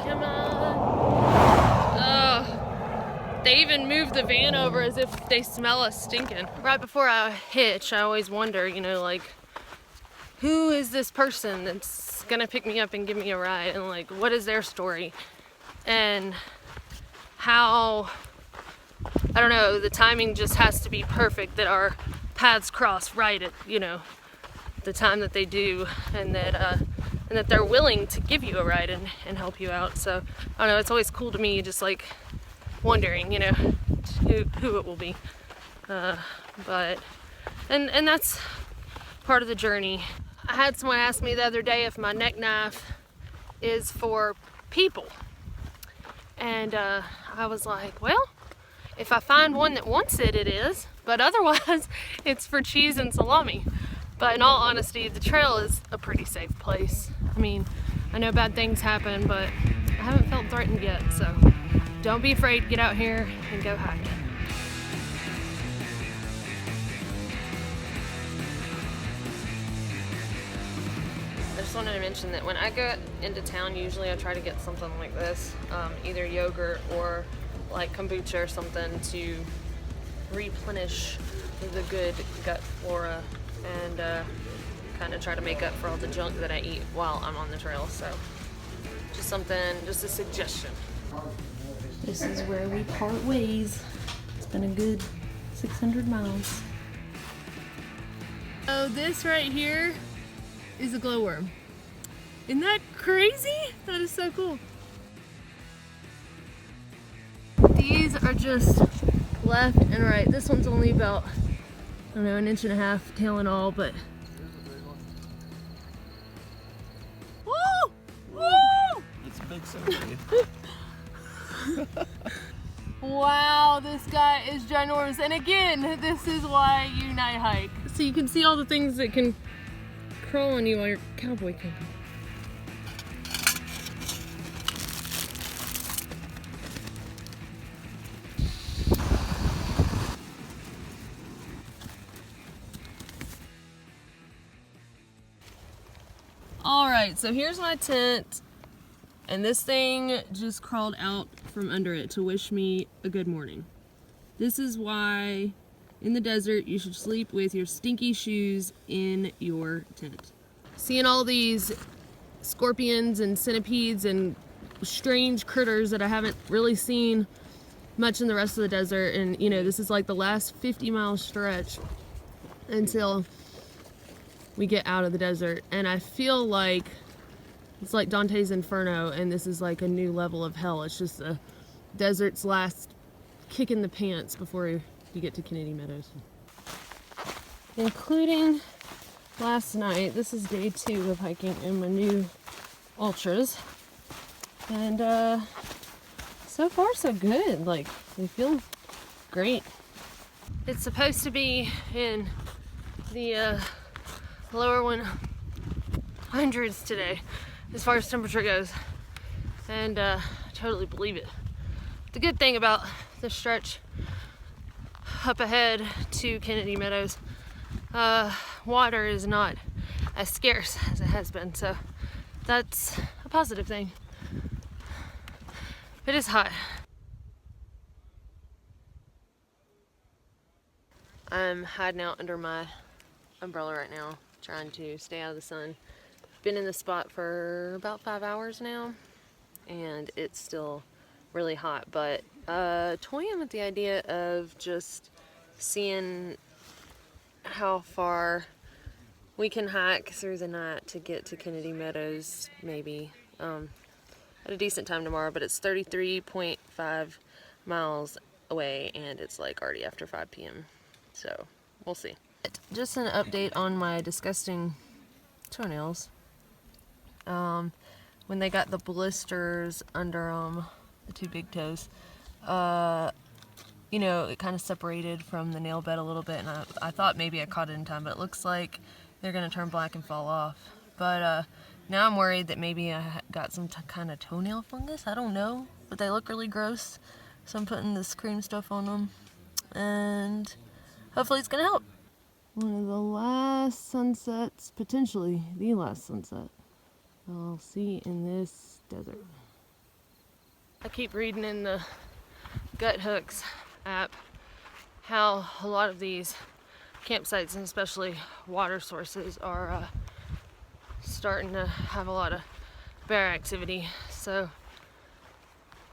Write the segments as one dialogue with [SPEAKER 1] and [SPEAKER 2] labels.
[SPEAKER 1] come on. They even moved the van over as if they smell us stinking. Right before I hitch, I always wonder, you know, like, who is this person that's gonna pick me up and give me a ride? And like, what is their story? And how, I don't know, the timing just has to be perfect that our paths cross right at, you know, the time that they do, and that they're willing to give you a ride and help you out. So I don't know, it's always cool to me, just like wondering, you know, who it will be. But that's part of the journey. I had someone ask me the other day if my neck knife is for people, and I was like, well, if I find one that wants it, it is, but otherwise it's for cheese and salami. But in all honesty, the trail is a pretty safe place. I mean, I know bad things happen, but I haven't felt threatened yet, so don't be afraid to get out here and go hike. I just wanted to mention that when I go into town, usually I try to get something like this, either yogurt or like kombucha or something to replenish the good gut flora and kind of try to make up for all the junk that I eat while I'm on the trail. So just a suggestion. This is where we part ways. It's been a good 600 miles. Oh, this right here is a glowworm. Isn't that crazy? That is so cool. These are just left and right. This one's only about, I don't know, 1.5 inches, tail and all, but woo! Woo!
[SPEAKER 2] It's a big centipede.
[SPEAKER 1] Wow, this guy is ginormous. And again, this is why you night hike. So you can see all the things that can crawl on you while you're cowboy camping. Alright, so here's my tent, and this thing just crawled out from under it to wish me a good morning. This is why in the desert you should sleep with your stinky shoes in your tent. Seeing all these scorpions and centipedes and strange critters that I haven't really seen much in the rest of the desert, and you know, this is like the last 50-mile stretch until we get out of the desert, and I feel like it's like Dante's Inferno, and this is like a new level of hell. It's just the desert's last kick in the pants before you get to Kennedy Meadows. Including last night. This is day 2 of hiking in my new ultras, and so far so good. Like, they feel great. It's supposed to be in the lower 100s today as far as temperature goes, and I totally believe it. The good thing about the stretch up ahead to Kennedy Meadows, water is not as scarce as it has been, so that's a positive thing. It is hot. I'm hiding out under my umbrella right now, trying to stay out of the sun. Been in this spot for about 5 hours now, and it's still really hot, but toying with the idea of just seeing how far we can hike through the night to get to Kennedy Meadows, maybe at a decent time tomorrow. But it's 33.5 miles away, and it's like already after 5 p.m. So we'll see. Just an update on my disgusting toenails. When they got the blisters under them, the 2 big toes, you know, it kind of separated from the nail bed a little bit, and I thought maybe I caught it in time, but it looks like they're going to turn black and fall off. But now I'm worried that maybe I got some kind of toenail fungus. I don't know, but they look really gross, so I'm putting this cream stuff on them, and hopefully it's going to help. One of the last sunsets, potentially the last sunset, I'll see in this desert. I keep reading in the Gut Hooks app how a lot of these campsites, and especially water sources, are starting to have a lot of bear activity. So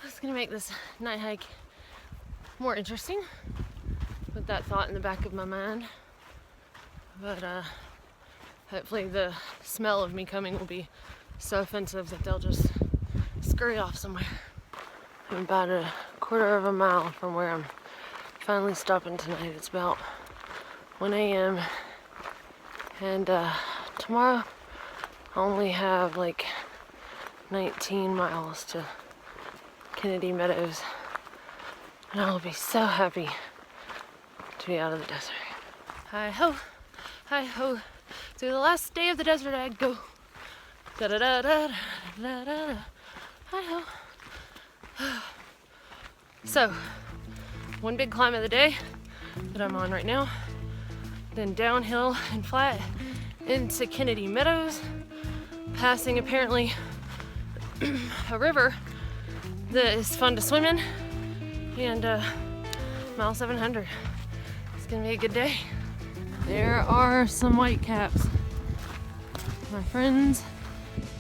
[SPEAKER 1] that's gonna make this night hike more interesting, with that thought in the back of my mind. But hopefully the smell of me coming will be so offensive that they'll just scurry off somewhere. I'm about a quarter of a mile from where I'm finally stopping tonight. It's about 1 a.m. and tomorrow I only have like 19 miles to Kennedy Meadows, and I'll be so happy to be out of the desert. Hi ho, through the last day of the desert I go. Da da da da da da da. Hi ho. So, one big climb of the day that I'm on right now, then downhill and flat into Kennedy Meadows, passing apparently a river that is fun to swim in, and mile 700. It's gonna be a good day. There are some whitecaps. My friends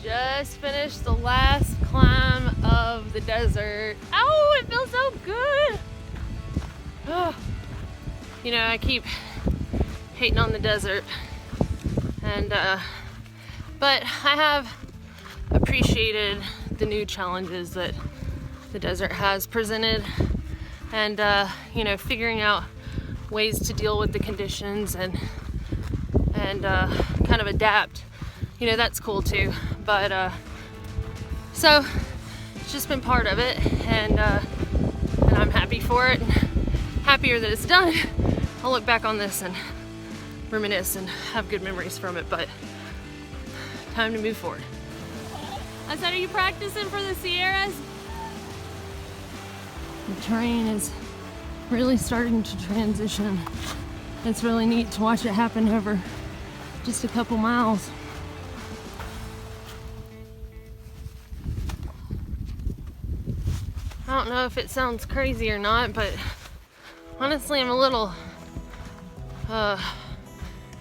[SPEAKER 1] just finished the last climb of the desert. Oh, it feels so good. Oh. You know, I keep hating on the desert, and but I have appreciated the new challenges that the desert has presented, and you know, figuring out ways to deal with the conditions and kind of adapt. You know, that's cool too. But so it's just been part of it, and I'm happy for it, and happier that it's done. I'll look back on this and reminisce and have good memories from it, but time to move forward. I said, are you practicing for the Sierras? The terrain is really starting to transition. It's really neat to watch it happen over just a couple miles. I don't know if it sounds crazy or not, but honestly, I'm a little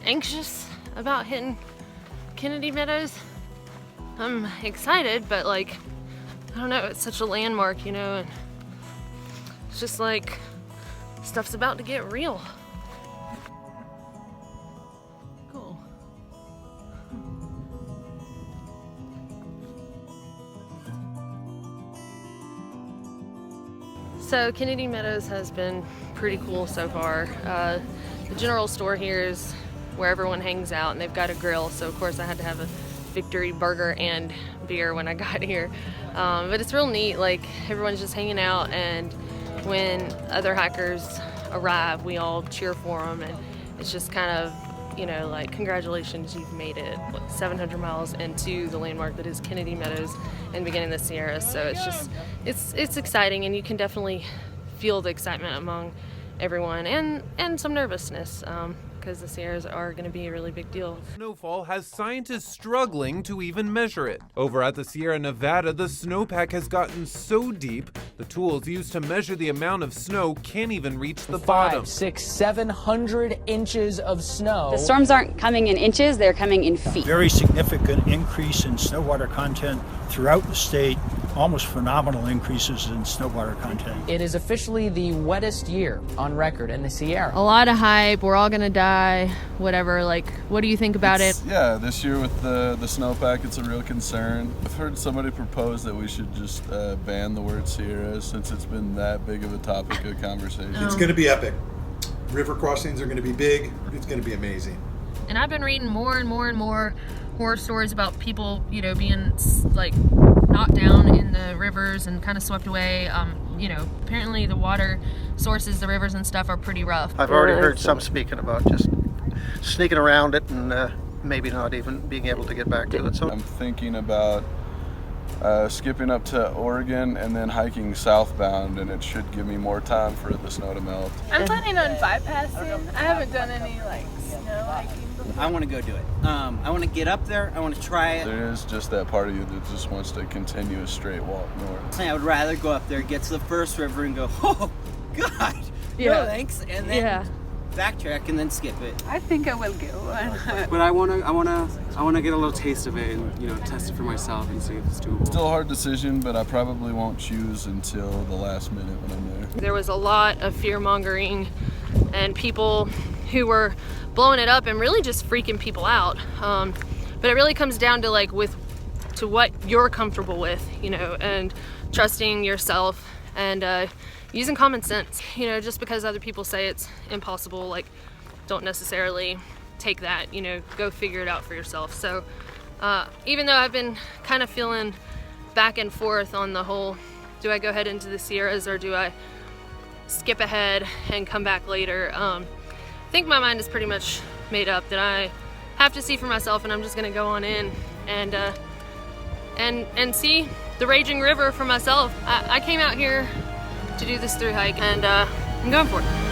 [SPEAKER 1] anxious about hitting Kennedy Meadows. I'm excited, but like, I don't know, it's such a landmark, you know, and it's just like, stuff's about to get real. Cool. So Kennedy Meadows has been pretty cool so far. The general store here is where everyone hangs out, and they've got a grill, so of course I had to have a victory burger and beer when I got here. But it's real neat, like everyone's just hanging out, and when other hikers arrive, we all cheer for them, and it's just kind of, you know, like, congratulations, you've made it 700 miles into the landmark that is Kennedy Meadows and beginning the Sierras. So it's just, it's exciting, and you can definitely feel the excitement among everyone, and some nervousness, because the Sierras are going to be a really big deal.
[SPEAKER 2] Snowfall has scientists struggling to even measure it. Over at the Sierra Nevada, the snowpack has gotten so deep, the tools used to measure the amount of snow can't even reach the bottom.
[SPEAKER 3] 500, 600, 700 inches of snow.
[SPEAKER 4] The storms aren't coming in inches, they're coming in feet.
[SPEAKER 5] Very significant increase in snow water content throughout the state. Almost phenomenal increases in snow water content.
[SPEAKER 3] It is officially the wettest year on record in the Sierra.
[SPEAKER 1] A lot of hype, we're all gonna die, whatever. Like, what do you think about it?
[SPEAKER 6] Yeah, this year with the snowpack, it's a real concern. I've heard somebody propose that we should just ban the word Sierra, since it's been that big of a topic of conversation.
[SPEAKER 7] It's gonna be epic. River crossings are gonna be big. It's gonna be amazing.
[SPEAKER 1] And I've been reading more and more and more horror stories about people, you know, being like knocked down in the rivers and kind of swept away. You know, apparently the water sources, the rivers and stuff, are pretty rough.
[SPEAKER 8] I've already heard some speaking about just sneaking around it and maybe not even being able to get back to it. So
[SPEAKER 6] I'm thinking about skipping up to Oregon and then hiking southbound, and it should give me more time for the snow to melt.
[SPEAKER 9] I'm planning on bypassing. I haven't done any like snow hiking before.
[SPEAKER 10] I want to go do it. I want to get up there. I want to try it.
[SPEAKER 6] There is just that part of you that just wants to continue a straight walk north.
[SPEAKER 10] I would rather go up there, get to the first river, and go, oh God,
[SPEAKER 1] Yeah.
[SPEAKER 10] no thanks, and then backtrack and then skip it.
[SPEAKER 9] I think I will go.
[SPEAKER 11] But I wanna get a little taste of it and, you know, test it for myself and see if it's doable.
[SPEAKER 6] Still a hard decision, but I probably won't choose until the last minute when I'm there.
[SPEAKER 1] There was a lot of fear mongering and people who were blowing it up and really just freaking people out. But it really comes down to like to what you're comfortable with, you know, and trusting yourself and using common sense. You know, just because other people say it's impossible, like, don't necessarily take that, you know, go figure it out for yourself. So even though I've been kind of feeling back and forth on the whole, do I go ahead into the Sierras or do I skip ahead and come back later, I think my mind is pretty much made up that I have to see for myself, and I'm just gonna go on in and see the raging river for myself. I came out here to do this thru hike, and I'm going for it.